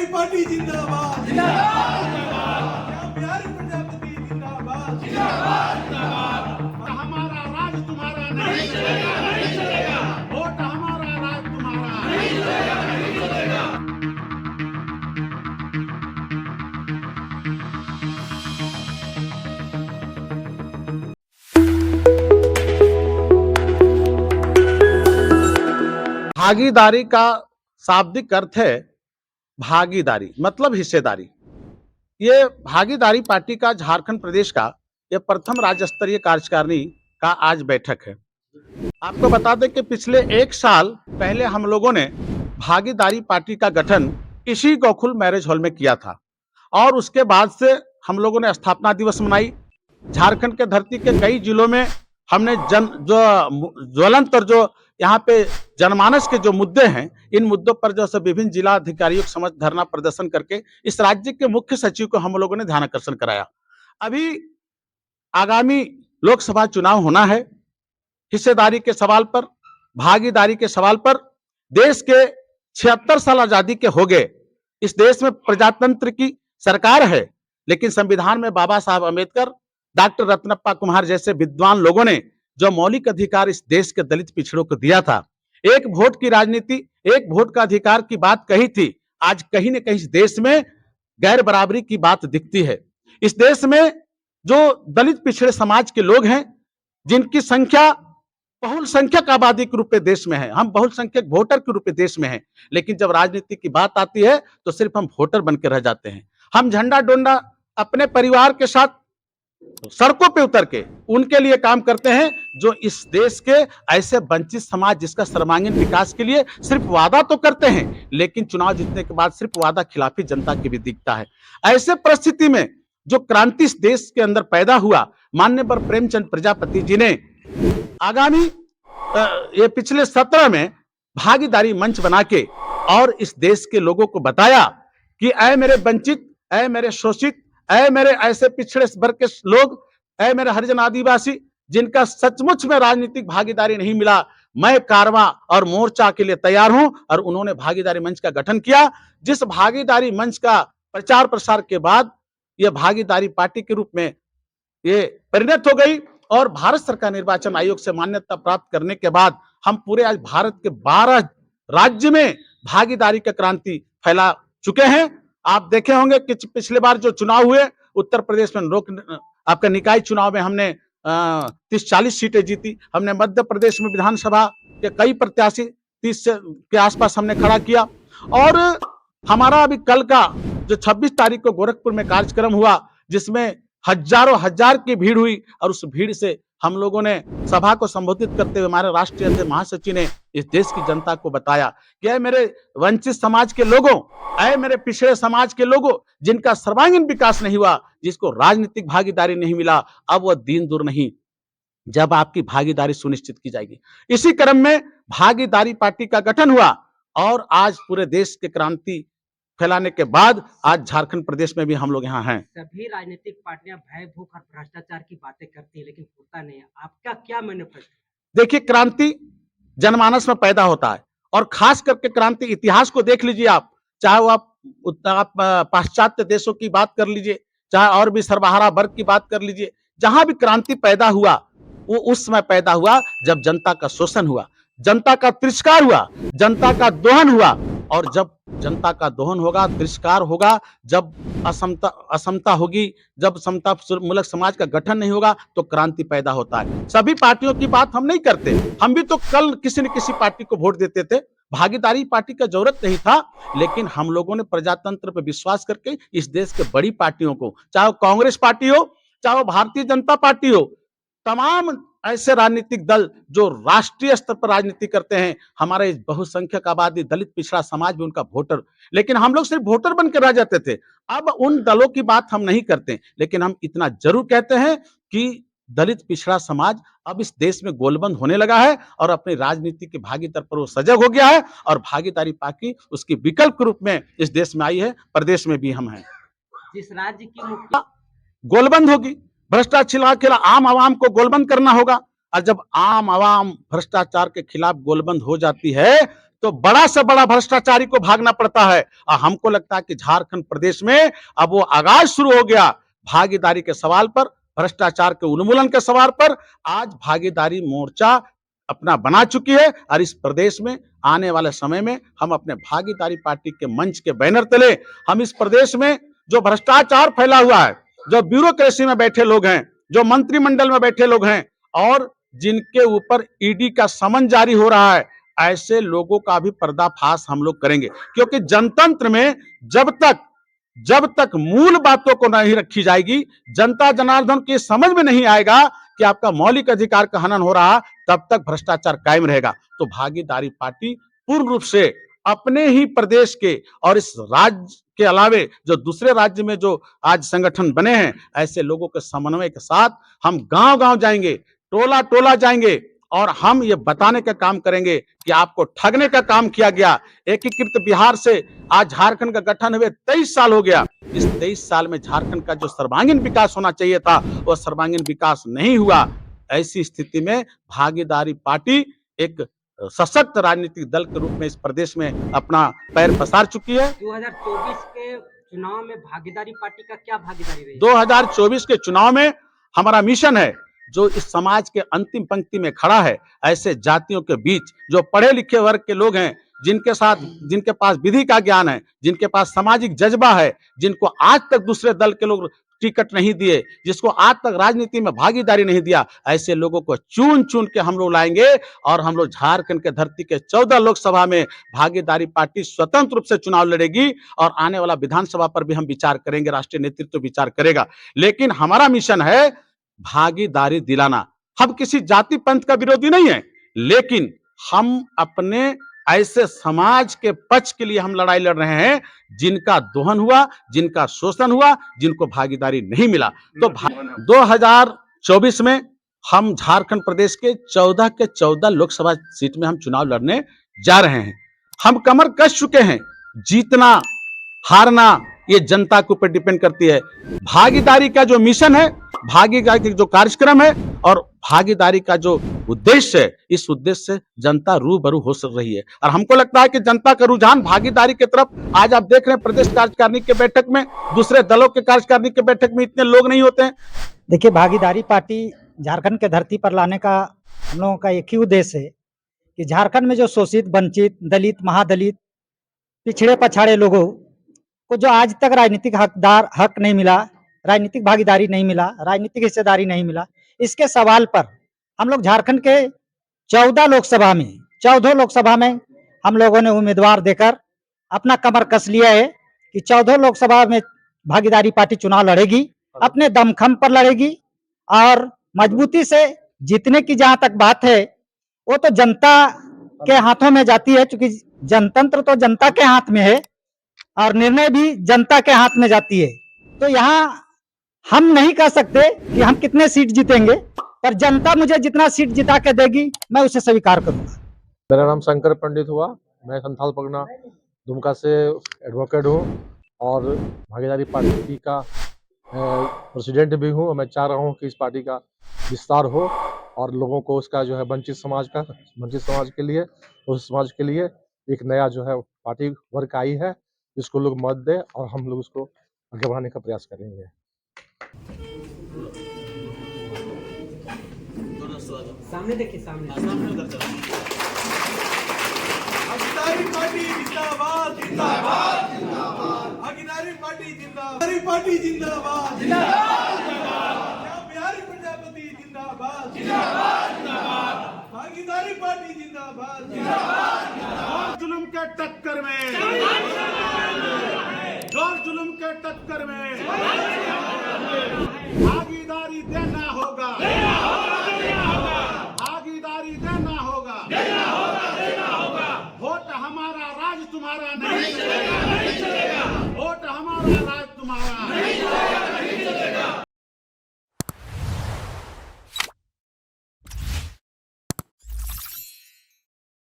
भागीदारी पार्टी जिंदाबाद जिंदाबाद प्यारे प्रजापति जिंदाबाद जिंदाबाद। हमारा राज तुम्हारा नहीं चलेगा, नहीं चलेगा। वोट हमारा, राज तुम्हारा नहीं चलेगा, नहीं चलेगा। भागीदारी का शाब्दिक अर्थ है भागीदारी, मतलब हिस्सेदारी। ये भागीदारी पार्टी का झारखंड प्रदेश का यह प्रथम राज्य स्तरीय कार्यकारिणी का आज बैठक है। आपको बता दें कि पिछले 1 साल पहले हम लोगों ने भागीदारी पार्टी का गठन इसी गोकुल मैरिज हॉल में किया था और उसके बाद से हम लोगों ने स्थापना दिवस मनाई। झारखंड के धरती के कई जिलों में हमने ज्वलंत और जो यहाँ पे जनमानस के जो मुद्दे हैं, इन मुद्दों पर जो है विभिन्न जिला अधिकारियों के समक्ष धरना प्रदर्शन करके इस राज्य के मुख्य सचिव को हम लोगों ने ध्यानाकर्षण कराया। अभी आगामी लोकसभा चुनाव होना है। हिस्सेदारी के सवाल पर, भागीदारी के सवाल पर, देश के 76 साल आजादी के हो गए, इस देश में प्रजातंत्र की सरकार है, लेकिन संविधान में बाबा साहब अम्बेडकर, डॉक्टर रत्नप्पा कुमार जैसे विद्वान लोगों ने जो मौलिक अधिकार इस देश के दलित पिछड़ों को दिया था, एक वोट की राजनीति, एक वोट का अधिकार की बात कही थी, आज कहीं न कहीं इस देश में गैर बराबरी की बात दिखती है। इस देश में जो दलित पिछड़े समाज के लोग हैं, जिनकी संख्या बहुसंख्यक आबादी के रूप में देश में है, हम बहुसंख्यक वोटर के रूप में देश में हैं, लेकिन जब राजनीति की बात आती है तो सिर्फ हम वोटर बनकर रह जाते हैं। हम झंडा डोंडा अपने परिवार के साथ सड़कों पे उतर के उनके लिए काम करते हैं जो इस देश के ऐसे वंचित समाज जिसका सर्वांगीण विकास के लिए सिर्फ वादा तो करते हैं, लेकिन चुनाव जीतने के बाद सिर्फ वादा खिलाफी जनता की भी दिखता है। ऐसे परिस्थिति में जो क्रांति इस देश के अंदर पैदा हुआ, माननीय प्रेमचंद प्रजापति जी ने आगामी ये पिछले सत्र में भागीदारी मंच बना के और इस देश के लोगों को बताया कि ऐ मेरे वंचित, ऐ मेरे शोषित, ऐ मेरे ऐसे पिछड़े वर्ग के लोग, ऐ मेरे हरिजन आदिवासी जिनका सचमुच में राजनीतिक भागीदारी नहीं मिला, मैं कारवां और मोर्चा के लिए तैयार हूं। और उन्होंने भागीदारी मंच का गठन किया। जिस भागीदारी मंच का प्रचार प्रसार के बाद यह भागीदारी पार्टी के रूप में ये परिणत हो गई और भारत सरकार निर्वाचन आयोग से मान्यता प्राप्त करने के बाद हम पूरे आज भारत के 12 राज्य में भागीदारी का क्रांति फैला चुके हैं। आप देखे होंगे कि पिछले बार जो चुनाव हुए उत्तर प्रदेश में आपका निकाय चुनाव में हमने 30-40 सीटें जीती। हमने मध्य प्रदेश में विधानसभा के कई प्रत्याशी 30 के आसपास हमने खड़ा किया। और हमारा अभी कल का जो 26 तारीख को गोरखपुर में कार्यक्रम हुआ, जिसमें हजारों हजार की भीड़ हुई और उस भीड़ से हम लोगों ने सभा को संबोधित करते हुए हमारे राष्ट्रीय अध्यक्ष महासचिव ने इस देश की जनता को बताया कि ऐ मेरे वंचित समाज के लोगों, ऐ मेरे पिछड़े समाज के लोगों जिनका सर्वांगीण विकास नहीं हुआ, जिसको राजनीतिक भागीदारी नहीं मिला, अब वह दिन दूर नहीं जब आपकी भागीदारी सुनिश्चित की जाएगी। इसी क्रम में भागीदारी पार्टी का गठन हुआ और आज पूरे देश के क्रांति फैलाने के बाद आज झारखंड प्रदेश में भी हम लोग यहाँ हैं। सभी राजनीतिक पार्टियां भय, भूख और भ्रष्टाचार की बातें करती है, लेकिन होता नहीं है। आपका क्या मैनिफेस्टो? देखिए, क्रांति जनमानस में पैदा होता है और खास करके क्रांति इतिहास को देख लीजिए आप, चाहे वो आप पाश्चात्य देशों की बात कर लीजिए, चाहे और भी सर्वहारा वर्ग की बात कर लीजिए, जहां भी क्रांति पैदा हुआ वो उस समय पैदा हुआ जब जनता का शोषण हुआ, जनता का तिरस्कार हुआ, जनता का दोहन हुआ। और जब जनता का दोहन होगा, तिरस्कार होगा, जब असमता होगी, जब समता मूलक समाज का गठन नहीं होगा तो क्रांति पैदा होता है। सभी पार्टियों की बात हम नहीं करते, हम भी तो कल किसी न किसी पार्टी को वोट देते थे, भागीदारी पार्टी का जरूरत नहीं था, लेकिन हम लोगों ने प्रजातंत्र पर विश्वास करके इस देश के बड़ी पार्टियों को, चाहे कांग्रेस पार्टी हो, चाहे भारतीय जनता पार्टी हो, तमाम ऐसे राजनीतिक दल जो राष्ट्रीय स्तर पर राजनीति करते हैं, हमारे बहुसंख्यक आबादी दलित पिछड़ा समाज भी उनका वोटर, लेकिन हम लोग सिर्फ वोटर बनकर रह जाते थे। अब उन दलों की बात हम नहीं करते, लेकिन हम इतना जरूर कहते हैं कि दलित पिछड़ा समाज अब इस देश में गोलबंद होने लगा है और अपनी राजनीति की भागीदारी पर वो सजग हो गया है और भागीदारी पार्टी उसकी विकल्प के रूप में इस देश में आई है। प्रदेश में भी हम हैं। जिस राज्य की गोलबंद होगी, भ्रष्टाचार के खिलाफ आम आवाम को गोलबंद करना होगा और जब आम आवाम भ्रष्टाचार के खिलाफ गोलबंद हो जाती है तो बड़ा से बड़ा भ्रष्टाचारी को भागना पड़ता है। और हमको लगता है कि झारखंड प्रदेश में अब वो आगाज शुरू हो गया भागीदारी के सवाल पर, भ्रष्टाचार के उन्मूलन के सवाल पर। आज भागीदारी मोर्चा अपना बना चुकी है और इस प्रदेश में आने वाले समय में हम अपने भागीदारी पार्टी के मंच के बैनर तले हम इस प्रदेश में जो भ्रष्टाचार फैला हुआ है, जो ब्यूरोक्रेसी में बैठे लोग हैं, जो मंत्रिमंडल में बैठे लोग हैं और जिनके ऊपर ईडी का समन जारी हो रहा है, ऐसे लोगों का भी पर्दाफाश हम लोग करेंगे। क्योंकि जनतंत्र में जब तक मूल बातों को नहीं रखी जाएगी, जनता जनार्दन की समझ में नहीं आएगा कि आपका मौलिक अधिकार का हनन हो रहा, तब तक भ्रष्टाचार कायम रहेगा। तो भागीदारी पार्टी पूर्ण रूप से अपने ही प्रदेश के और इस राज्य के अलावे जो दूसरे राज्य में जो आज संगठन बने हैं, ऐसे लोगों के समन्वय के साथ हम गांव-गांव जाएंगे, टोला-टोला जाएंगे और हम ये बताने का काम करेंगे कि आपको ठगने का काम किया गया। एकीकृत बिहार से आज झारखंड का गठन हुए 23 साल हो गया। इस 23 साल में झारखंड का जो सर्वांगीण विकास होना चाहिए था, वो सर्वांगीण विकास नहीं हुआ। ऐसी स्थिति में भागीदारी पार्टी एक सशक्त राजनीतिक दल के रूप में इस प्रदेश में अपना पैर पसार चुकी है। 2024 के चुनाव में भागीदारी पार्टी का क्या भागीदारी रही? 2024 के चुनाव में हमारा मिशन है, जो इस समाज के अंतिम पंक्ति में खड़ा है, ऐसे जातियों के बीच जो पढ़े लिखे वर्ग के लोग हैं, जिनके पास विधि का ज्ञान है, जिनके पास सामाजिक जज्बा है, जिनको आज तक दूसरे दल के लोग टिकट नहीं दिए, जिसको आज तक राजनीति में भागीदारी नहीं दिया, ऐसे लोगों को चुन चुन के हम लोग लाएंगे और हम लोग झारखंड के धरती के 14 लोकसभा में भागीदारी पार्टी स्वतंत्र रूप से चुनाव लड़ेगी और आने वाला विधानसभा पर भी हम विचार करेंगे, राष्ट्रीय नेतृत्व विचार करेगा। लेकिन हमारा मिशन है भागीदारी दिलाना। हम किसी जाति पंथ का विरोधी नहीं है, लेकिन हम अपने ऐसे समाज के पक्ष के लिए हम लड़ाई लड़ रहे हैं जिनका दोहन हुआ, जिनका शोषण हुआ, जिनको भागीदारी नहीं मिला। तो 2024 में हम झारखंड प्रदेश के 14 के 14 लोकसभा सीट में हम चुनाव लड़ने जा रहे हैं। हम कमर कस चुके हैं। जीतना हारना ये जनता के ऊपर डिपेंड करती है। भागीदारी का जो मिशन है, भागीदारी का जो कार्यक्रम है और भागीदारी का जो उद्देश्य है, इस उद्देश्य से जनता रूबरू हो रही है और हमको लगता है कि जनता का रुझान भागीदारी की तरफ आज आप देख रहे हैं। प्रदेश कार्यकारिणी के बैठक में, दूसरे दलों के कार्यकारिणी के बैठक में इतने लोग नहीं होते हैं। देखिए, भागीदारी पार्टी झारखंड के धरती पर लाने का हम लोगों का एक ही उद्देश्य है कि झारखंड में जो शोषित, वंचित, दलित, महादलित, पिछड़े पछाड़े लोगों को जो आज तक राजनीतिक हक नहीं मिला, राजनीतिक भागीदारी नहीं मिला, राजनीतिक हिस्सेदारी नहीं मिला, इसके सवाल पर हम लोग झारखंड के 14 लोकसभा में हम लोगों ने उम्मीदवार देकर अपना कमर कस लिया है कि 14 लोकसभा में भागीदारी पार्टी चुनाव लड़ेगी, अपने दमखम पर लड़ेगी और मजबूती से जीतने की जहां तक बात है वो तो जनता के हाथों में जाती है, क्योंकि जनतंत्र तो जनता के हाथ में है और निर्णय भी जनता के हाथ में जाती है। तो यहाँ हम नहीं कह सकते कि हम कितने सीट जीतेंगे, पर जनता मुझे जितना सीट जिता के देगी मैं उसे स्वीकार करूंगा। मेरा नाम शंकर पंडित हुआ, मैं संथाल परगना दुमका से एडवोकेट हूँ और भागीदारी पार्टी का प्रेसिडेंट भी हूँ। मैं चाह रहा हूँ कि इस पार्टी का विस्तार हो और लोगों को उसका जो है वंचित समाज के लिए एक नया जो है पार्टी वर्क आई है, जिसको लोग मत दें और हम लोग उसको आगे बढ़ाने का प्रयास करेंगे। सामने देखिए, सामने भागीदारी पार्टी जिंदाबाद, जिंदाबाद, जिंदाबाद। भागीदारी पार्टी जिंदाबाद, पार्टी जिंदाबाद, जिंदाबाद। बिहारी प्रजापति जिंदाबाद, जिंदाबाद, जिंदाबाद। भागीदारी पार्टी जिंदाबाद, जिंदाबाद। जुल्म के टक्कर में, जोर जुल्म के टक्कर में भागीदारी देना होगा, भागीदारी देना होगा। वोट हमारा, राज तुम्हारा नहीं चलेगा, वोट हमारा,